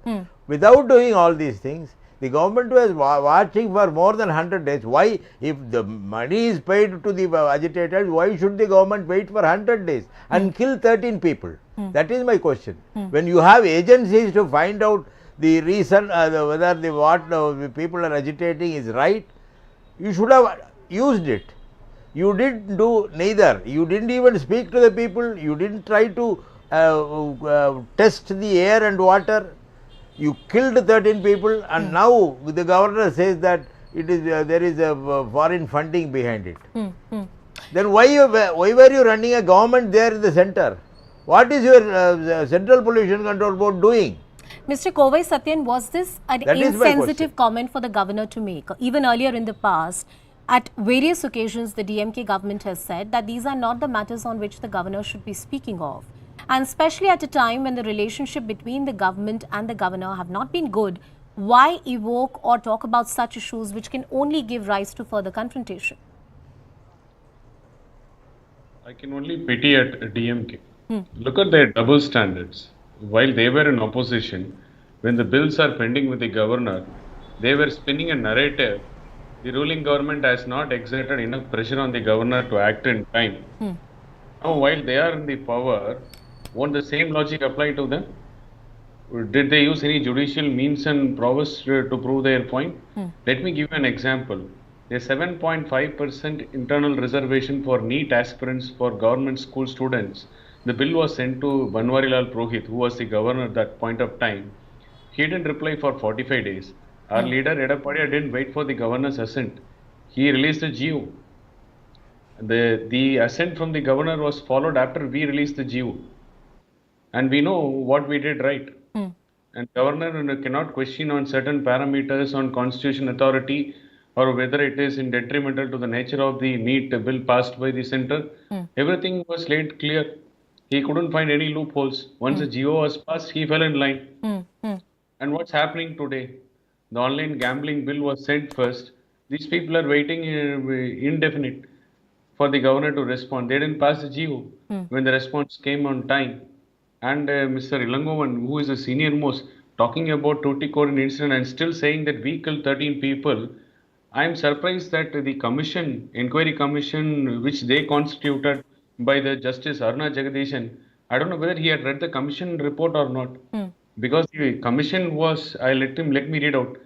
G: Without doing all these things, the government was watching for more than 100 days. Why, if the money is paid to the agitators, why should the government wait for 100 days and kill 13 people? That is my question. When you have agencies to find out the reason whether the people are agitating is right, you should have used it. You didn't do neither. You didn't even speak to the people. You didn't try to test the air and water. You killed 13 people, and now the governor says that it is there is a foreign funding behind it. Then why were you running a government there in the center? What is your Central Pollution Control Board doing?
A: Mr. Kovai Satyan, was this an insensitive comment for the governor to make? Even earlier in the past, at various occasions, the DMK government has said that these are not the matters on which the governor should be speaking of. And especially at a time when the relationship between the government and the governor have not been good, why evoke or talk about such issues which can only give rise to further confrontation?
H: I can only pity at DMK. Look at their double standards. While they were in opposition, when the bills are pending with the governor, they were spinning a narrative. The ruling government has not exerted enough pressure on the governor to act in time. Now, while they are in the power, won't the same logic apply to them? Did they use any judicial means and prowess to prove their point? Let me give you an example. A 7.5% internal reservation for NEET aspirants for government school students. The bill was sent to Banwarilal Purohit, who was the governor at that point of time. He didn't reply for 45 days. Our leader Edappadiya didn't wait for the governor's assent. He released a GO. The assent from the governor was followed after we released the GO. And we know what we did right. And governor cannot question on certain parameters on constitution authority or whether it is in detrimental to the nature of the NEET bill passed by the center. Everything was laid clear. He couldn't find any loopholes. Once the GO was passed, he fell in line. And what's happening today? The online gambling bill was sent first. These people are waiting indefinite for the governor to respond. They didn't pass the GO when the response came on time. And Mr. Ilangovan, who is the senior most, talking about Tuticorin incident and still saying that we killed 13 people. I am surprised that the commission, inquiry commission, which they constituted by the Justice Aruna Jagadishan, I don't know whether he had read the commission report or not. Because the commission was, let me read out.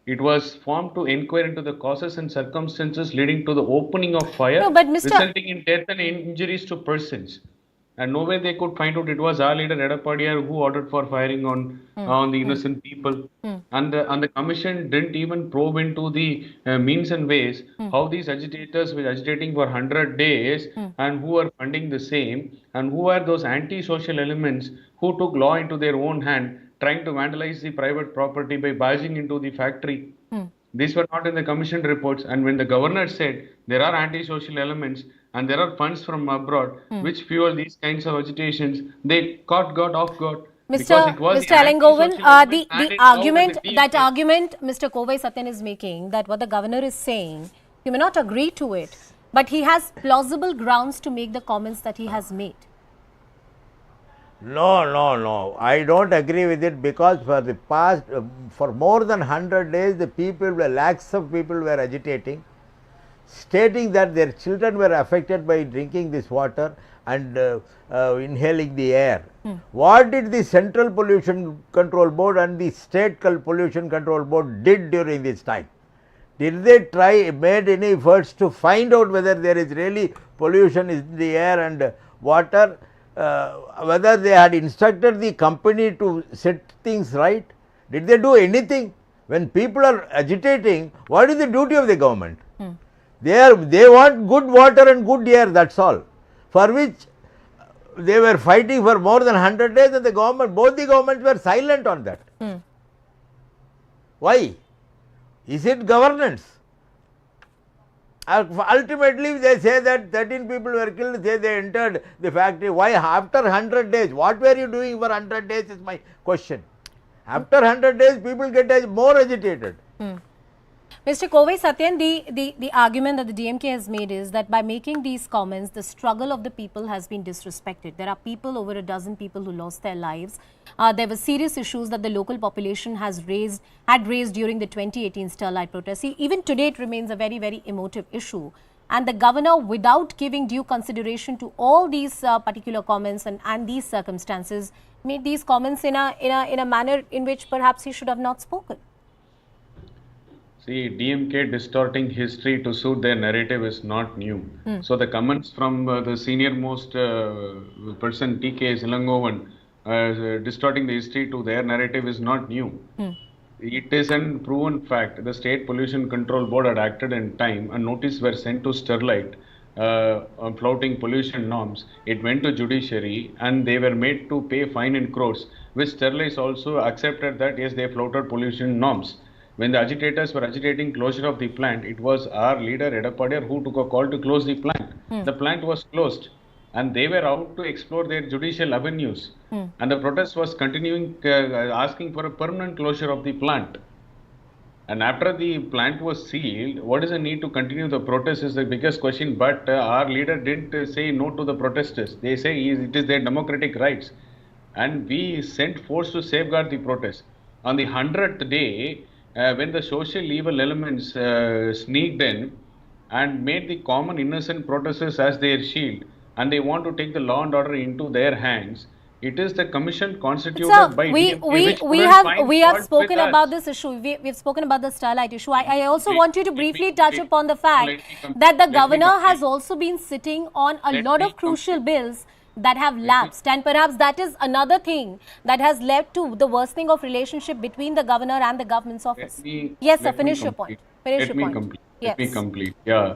H: It was formed to inquire into the causes and circumstances leading to the opening of fire,
A: No, but Mr.
H: resulting in death and injuries to persons. And no way they could find out it was our leader Edappadiya who ordered for firing on the innocent people. And the commission didn't even probe into the means and ways how these agitators were agitating for 100 days and who are funding the same, and who are those anti-social elements who took law into their own hand, trying to vandalize the private property by barging into the factory. These were not in the commission reports. And when the governor said there are anti-social elements and there are funds from abroad which fuel these kinds of agitations, they got off guard because it was the
A: Mr. Alangovan,
H: anti-social elements
A: the
H: handed now with
A: argument,
H: the
A: that
H: DMK.
A: argument Mr. Kovai Satyan is making, that what the governor is saying, you may not agree to it, but he has plausible grounds to make the comments that he has made.
G: No. I don't agree with it, because for the past, for more than 100 days, the people were, lakhs of people were agitating, stating that their children were affected by drinking this water and inhaling the air. What did the Central Pollution Control Board and the State Pollution Control Board did during this time? Did they made any efforts to find out whether there is really pollution in the air and water? Whether they had instructed the company to set things right? Did they do anything? When people are agitating, what is the duty of the government? They want good water and good air, that's all, for which they were fighting for more than 100 days, and both the governments were silent on that. Why? Is it governance? Ultimately, they say that 13 people were killed, they entered the factory. Why after 100 days? What were you doing for 100 days is my question. After 100 days, people get more agitated.
A: Mr. Kovai Satyan, the argument that the DMK has made is that by making these comments, the struggle of the people has been disrespected. There are people, over a dozen people, who lost their lives. There were serious issues that the local population had raised during the 2018 Sterlite protest. See, even today, it remains a very, very emotive issue. And the governor, without giving due consideration to all these particular comments and these circumstances, made these comments in a manner in which perhaps he should have not spoken.
H: See, DMK distorting history to suit their narrative is not new. So the comments from the senior most person, TK Silangovan, distorting the history to their narrative is not new. It is an proven fact. The State Pollution Control Board had acted in time, and notice were sent to Sterlite on flouting pollution norms. It went to judiciary, and they were made to pay fine in crores, which Sterlite also accepted that yes, they flouted pollution norms. When the agitators were agitating closure of the plant, it was our leader Edapadiyar who took a call to close the plant. The plant was closed, and they were out to explore their judicial avenues. And the protest was continuing, asking for a permanent closure of the plant. And after the plant was sealed, what is the need to continue the protest is the biggest question. But our leader didn't say no to the protesters. They say it is their democratic rights. And we sent force to safeguard the protest. On the 100th day, when the social evil elements sneaked in and made the common innocent protesters as their shield, and they want to take the law and order into their hands, it is the commission constituted by DMK,
A: we have spoken about this issue. We've spoken about the Starlight issue. I also want you to briefly touch upon the fact that the governor has also been sitting on a lot of crucial bills that have lapsed, and perhaps that is another thing that has led to the worsening of relationship between the governor and the government's office. Yes, sir, finish your point. Let me
H: complete. Yeah.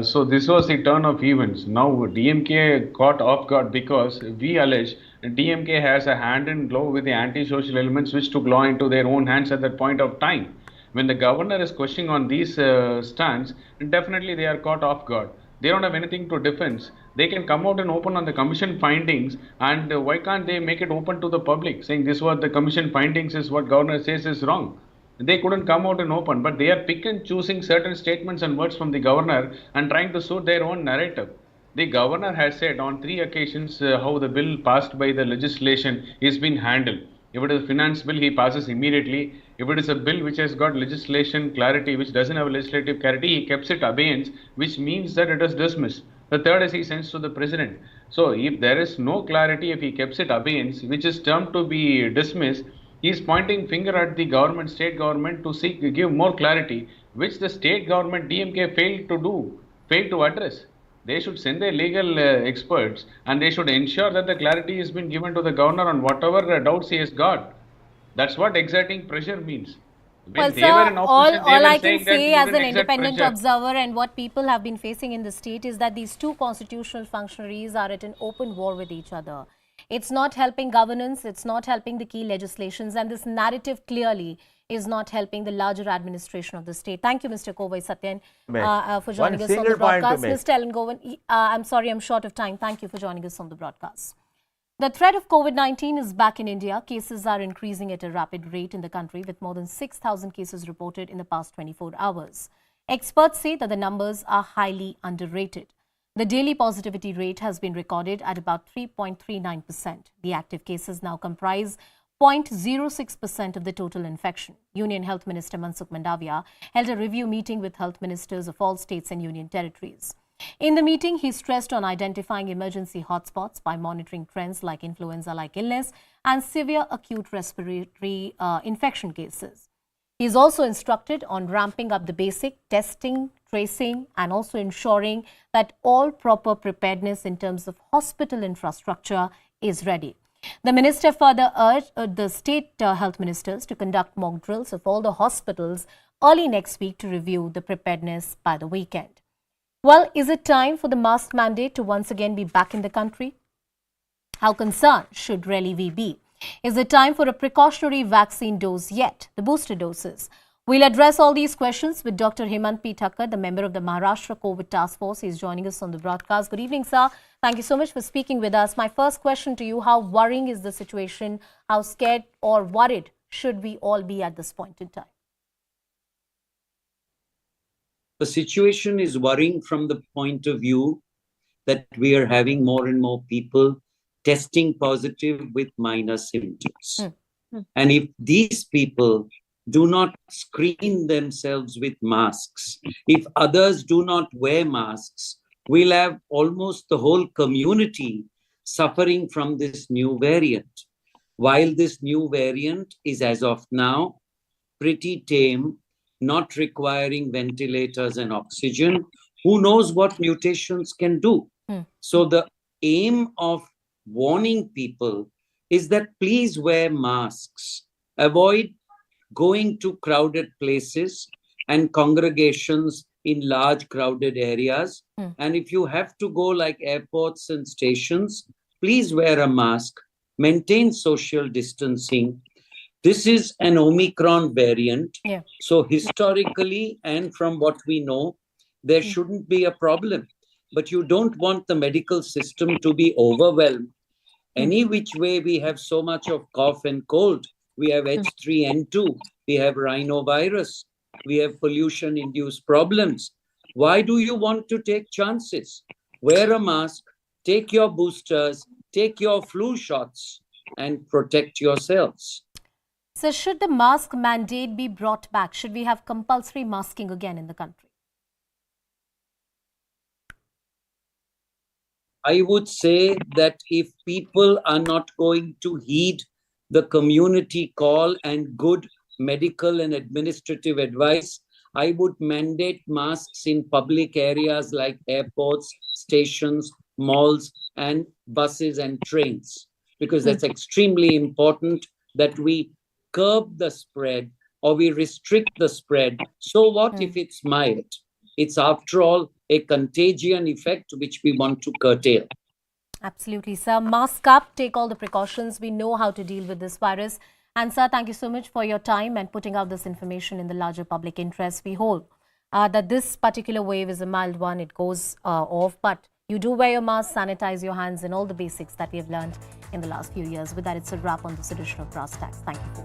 H: So this was the turn of events. Now DMK caught off guard because we allege DMK has a hand in glove with the anti-social elements which took law into their own hands at that point of time. When the governor is questioning on these stands, definitely they are caught off guard. They don't have anything to defend. They can come out and open on the commission findings, and why can't they make it open to the public, saying this was the commission findings is what governor says is wrong. They couldn't come out and open, but they are pick and choosing certain statements and words from the governor and trying to suit their own narrative. The governor has said on 3 occasions how the bill passed by the legislation is being handled. If it is a finance bill, he passes immediately. If it is a bill which has got legislation clarity, which doesn't have legislative clarity, he keeps it abeyance, which means that it is dismissed. The third is he sends to the president. So if there is no clarity, if he keeps it abeyance, which is termed to be dismissed, he is pointing finger at the government, state government to give more clarity, which the state government DMK failed to address. They should send their legal experts, and they should ensure that the clarity has been given to the governor on whatever doubts he has got. That's what exerting pressure means.
A: Well, sir, all I can say as an independent observer and what people have been facing in the state is that these two constitutional functionaries are at an open war with each other. It's not helping governance, it's not helping the key legislations, and this narrative clearly is not helping the larger administration of the state. Thank you, Mr. Kovai Satyan, for joining us on the broadcast. Mr. Ellen Govan, I'm sorry, I'm short of time. Thank you for joining us on the broadcast. The threat of COVID-19 is back in India. Cases are increasing at a rapid rate in the country, with more than 6,000 cases reported in the past 24 hours. Experts say that the numbers are highly underrated. The daily positivity rate has been recorded at about 3.39%. The active cases now comprise 0.06% of the total infection. Union Health Minister Mansukh Mandavia held a review meeting with health ministers of all states and union territories. In the meeting, he stressed on identifying emergency hotspots by monitoring trends like influenza-like illness and severe acute respiratory infection cases. He is also instructed on ramping up the basic testing, tracing, and also ensuring that all proper preparedness in terms of hospital infrastructure is ready. The minister further urged the state health ministers to conduct mock drills of all the hospitals early next week to review the preparedness by the weekend. Well, is it time for the mask mandate to once again be back in the country? How concerned should really we be? Is it time for a precautionary vaccine dose yet, the booster doses? We'll address all these questions with Dr. Hemant P. Thakkar, the member of the Maharashtra COVID Task Force. He's joining us on the broadcast. Good evening, sir. Thank you so much for speaking with us. My first question to you, how worrying is the situation? How scared or worried should we all be at this point in time?
I: The situation is worrying from the point of view that we are having more and more people testing positive with minor symptoms. And if these people do not screen themselves with masks, if others do not wear masks, we'll have almost the whole community suffering from this new variant. While this new variant is, as of now, pretty tame, not requiring ventilators and oxygen, who knows what mutations can do? So the aim of warning people is that please wear masks, avoid going to crowded places and congregations in large crowded areas. And if you have to go like airports and stations, please wear a mask, maintain social distancing. This is an Omicron variant. So historically and from what we know, there shouldn't be a problem. But you don't want the medical system to be overwhelmed. Any which way we have so much of cough and cold. We have H3N2, we have rhinovirus, we have pollution-induced problems. Why do you want to take chances? Wear a mask, take your boosters, take your flu shots, and protect yourselves.
A: So should the mask mandate be brought back? Should we have compulsory masking again in the country?
I: I would say that if people are not going to heed the community call and good medical and administrative advice, I would mandate masks in public areas like airports, stations, malls, and buses and trains, because that's extremely important that we curb the spread or we restrict the spread. So what if it's mild? It's after all a contagion effect which we want to curtail.
A: Absolutely, sir. Mask up, take all the precautions. We know how to deal with this virus. And sir, thank you so much for your time and putting out this information in the larger public interest. We hope that this particular wave is a mild one. It goes off, but you do wear your mask, sanitize your hands, and all the basics that we have learned in the last few years. With that, it's a wrap on this edition of Brass Tacks. Thank you.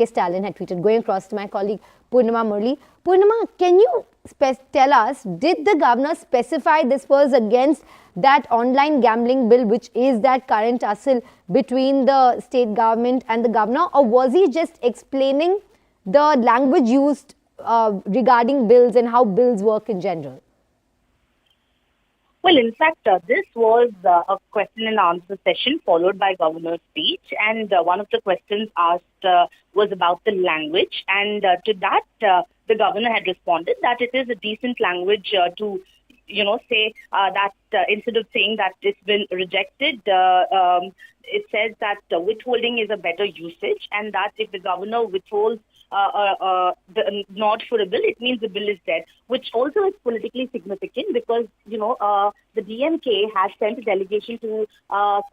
J: Stalin had tweeted, going across to my colleague Purnima Murli. Purnima, can you tell us, did the governor specify this was against that online gambling bill, which is that current tussle between the state government and the governor, or was he just explaining the language used regarding bills and how bills work in general?
K: Well, in fact, this was a question and answer session followed by governor's speech, and one of the questions asked was about the language, and to that the governor had responded that it is a decent language to, say that instead of saying that it's been rejected, it says that withholding is a better usage, and that if the governor withholds the nod for a bill, it means the bill is dead, which also is politically significant because, the DMK has sent a delegation to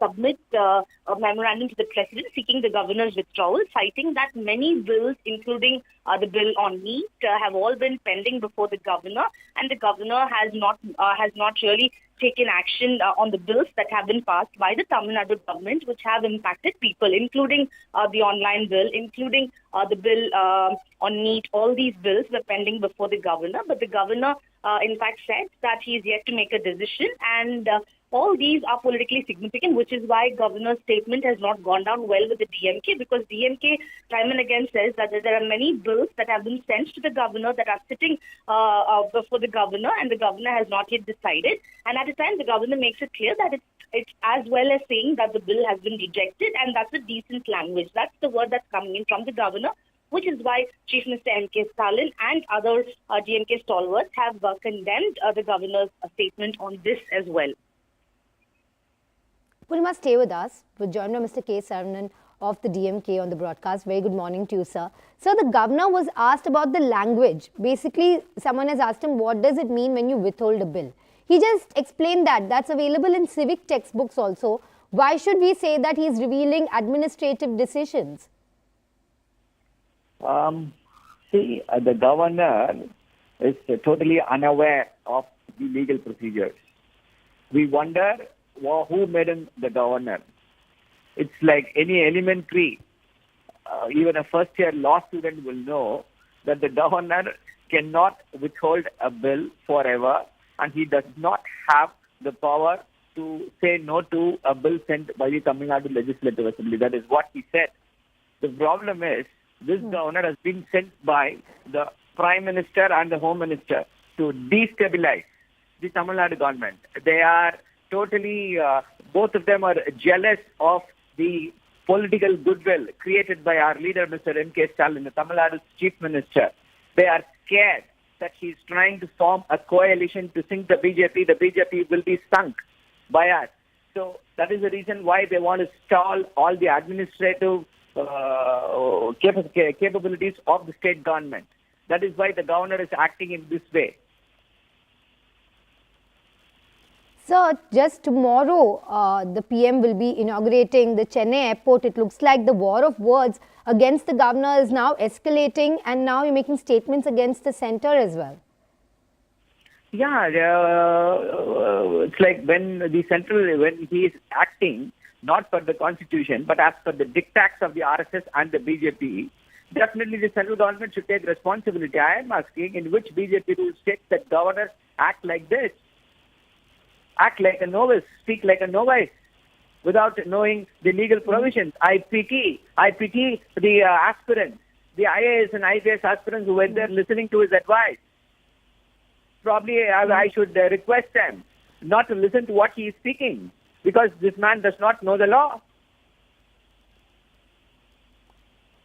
K: submit a memorandum to the president seeking the governor's withdrawal, citing that many bills, including the bill on meat, have all been pending before the governor, and the governor has not really taken action on the bills that have been passed by the Tamil Nadu government, which have impacted people, including the online bill, including the bill on meat. All these bills were pending before the governor, but the governor, in fact, said that he is yet to make a decision, and all these are politically significant, which is why governor's statement has not gone down well with the DMK, because DMK time and again says that there are many bills that have been sent to the governor that are sitting before the governor, and the governor has not yet decided. And at the time, the governor makes it clear that it's as well as saying that the bill has been rejected, and that's a decent language. That's the word that's coming in from the governor, which is why Chief Minister M.K. Stalin and other DMK stalwarts have condemned the governor's statement on this as well.
J: Purnima, stay with us. We're joined by Mr. K. Saravanan of the DMK on the broadcast. Very good morning to you, sir. Sir, the governor was asked about the language. Basically, someone has asked him, what does it mean when you withhold a bill? He just explained that. That's available in civic textbooks also. Why should we say that he's revealing administrative decisions?
L: The governor is totally unaware of the legal procedures. We wonder who made him the governor. It's like any elementary, even a first-year law student will know that the governor cannot withhold a bill forever, and he does not have the power to say no to a bill sent by the Tamil Nadu Legislative Assembly. That is what he said. The problem is, this governor has been sent by the Prime Minister and the Home Minister to destabilize the Tamil Nadu government. They are totally, both of them are jealous of the political goodwill created by our leader, Mr. M.K. Stalin, the Tamil Nadu's Chief Minister. They are scared that he's trying to form a coalition to sink the BJP. The BJP will be sunk by us. So that is the reason why they want to stall all the administrative capabilities of the state government. That is why the governor is acting in this way.
J: Sir, just tomorrow, the PM will be inaugurating the Chennai airport. It looks like the war of words against the governor is now escalating, and now you're making statements against the centre as well.
L: Yeah, it's like when he is acting not for the constitution, but as per the diktats of the RSS and the BJP, definitely the central government should take responsibility. I am asking, in which BJP rule states that governors act like this? Act like a novice, speak like a novice, without knowing the legal provisions. I pity the aspirants, the IAS and IPS aspirants who were there listening to his advice. Probably I should request them not to listen to what he is speaking, because this man does not know the law.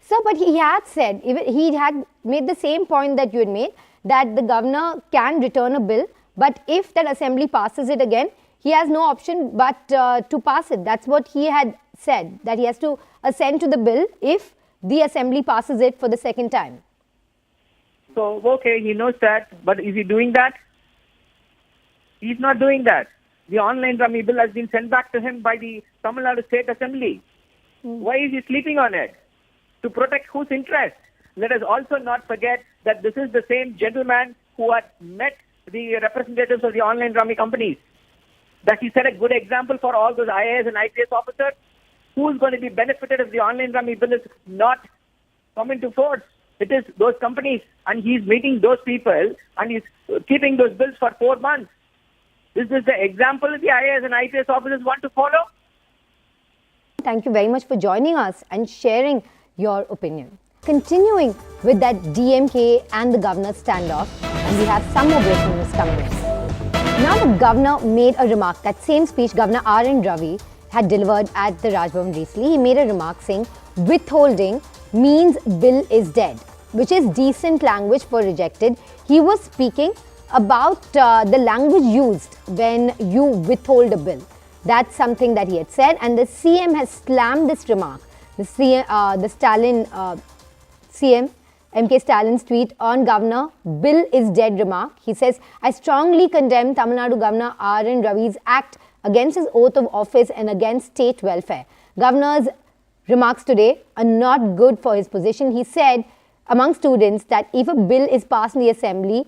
J: Sir, but he had said, he had made the same point that you had made, that the governor can return a bill, but if that assembly passes it again, he has no option but to pass it. That's what he had said, that he has to assent to the bill if the assembly passes it for the second time.
L: So, okay, he knows that, but is he doing that? He's not doing that. The online rummy bill has been sent back to him by the Tamil Nadu State Assembly. Why is he sleeping on it? To protect whose interest? Let us also not forget that this is the same gentleman who had met the representatives of the online rummy companies. That he set a good example for all those IAS and IPS officers. Who is going to be benefited if the online rummy bill is not come into force? It is those companies, and he's meeting those people, and he's keeping those bills for 4 months. Is this the example the IAS and IPS officers want to follow?
J: Thank you very much for joining us and sharing your opinion. Continuing with that DMK and the governor standoff, and we have some more breaking news coming in. Now the governor made a remark. That same speech Governor R.N. Ravi had delivered at the Raj Bhavan recently. He made a remark saying withholding means bill is dead, which is decent language for rejected. He was speaking about the language used when you withhold a bill. That's something that he had said, and the CM has slammed this remark. The Stalin CM MK Stalin's tweet on Governor Bill is dead remark. He says, I strongly condemn Tamil Nadu Governor R.N. Ravi's act against his oath of office and against state welfare. Governor's remarks today are not good for his position. He said among students that if a bill is passed in the assembly,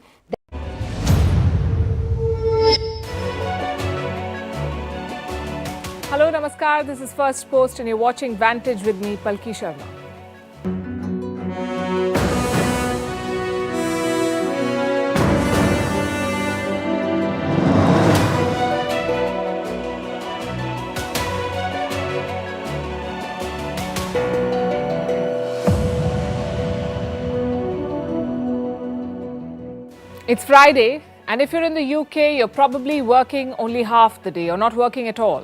M: Hello, Namaskar. This is First Post and you're watching Vantage with me, Palki Sharma. It's Friday, and if you're in the UK, you're probably working only half the day or not working at all.